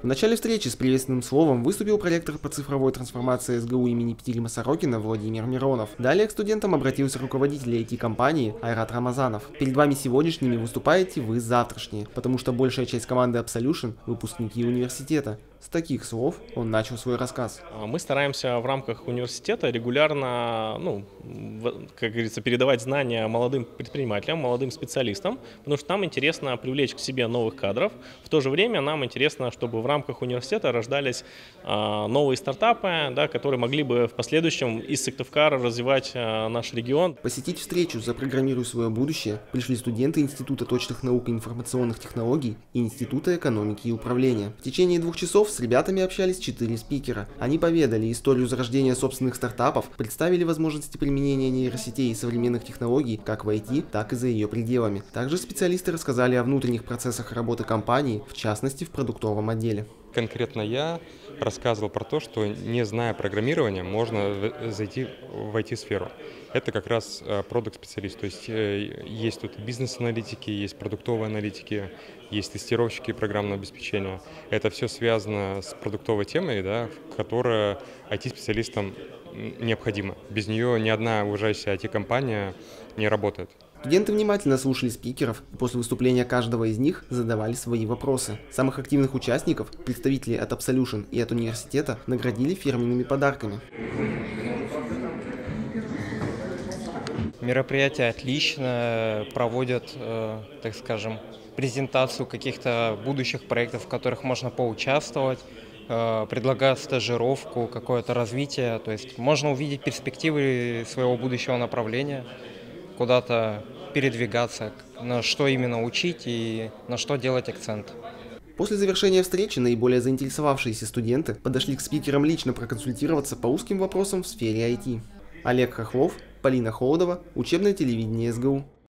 В начале встречи с приветственным словом выступил проректор по цифровой трансформации СГУ имени Петелима Сорокина Владимир Миронов. Далее к студентам обратился руководитель IT-компании Айрат Рамазанов. Перед вами сегодняшними выступаете вы завтрашние, потому что большая часть команды Absolution – выпускники университета. С таких слов он начал свой рассказ. Мы стараемся в рамках университета регулярно, как говорится, передавать знания молодым предпринимателям, молодым специалистам, потому что нам интересно привлечь к себе новых кадров. В то же время нам интересно, чтобы в рамках университета рождались новые стартапы, да, которые могли бы в последующем из Сыктывкара развивать наш регион. Посетить встречу «Запрограммируй свое будущее» пришли студенты Института точных наук и информационных технологий и Института экономики и управления. В течение 2 часов с ребятами общались 4 спикера. Они поведали историю зарождения собственных стартапов, представили возможности применения нейросетей и современных технологий как в IT, так и за ее пределами. Также специалисты рассказали о внутренних процессах работы компании, в частности в продуктовом отделе. Конкретно я рассказывал про то, что, не зная программирования, можно зайти в IT-сферу. Это как раз продукт-специалист, то есть есть тут бизнес-аналитики, есть продуктовые аналитики, есть тестировщики программного обеспечения. Это все связано с продуктовой темой, да, которая IT-специалистам необходима. Без нее ни одна уважающая IT-компания не работает. Студенты внимательно слушали спикеров и после выступления каждого из них задавали свои вопросы. Самых активных участников, представителей от Absolution и от университета, наградили фирменными подарками. Мероприятие отлично, проводят, так скажем, презентацию каких-то будущих проектов, в которых можно поучаствовать, предлагают стажировку, какое-то развитие, то есть можно увидеть перспективы своего будущего направления, куда-то передвигаться, на что именно учить и на что делать акцент. После завершения встречи наиболее заинтересовавшиеся студенты подошли к спикерам лично проконсультироваться по узким вопросам в сфере IT. Олег Хохлов, Полина Холодова, учебное телевидение СГУ.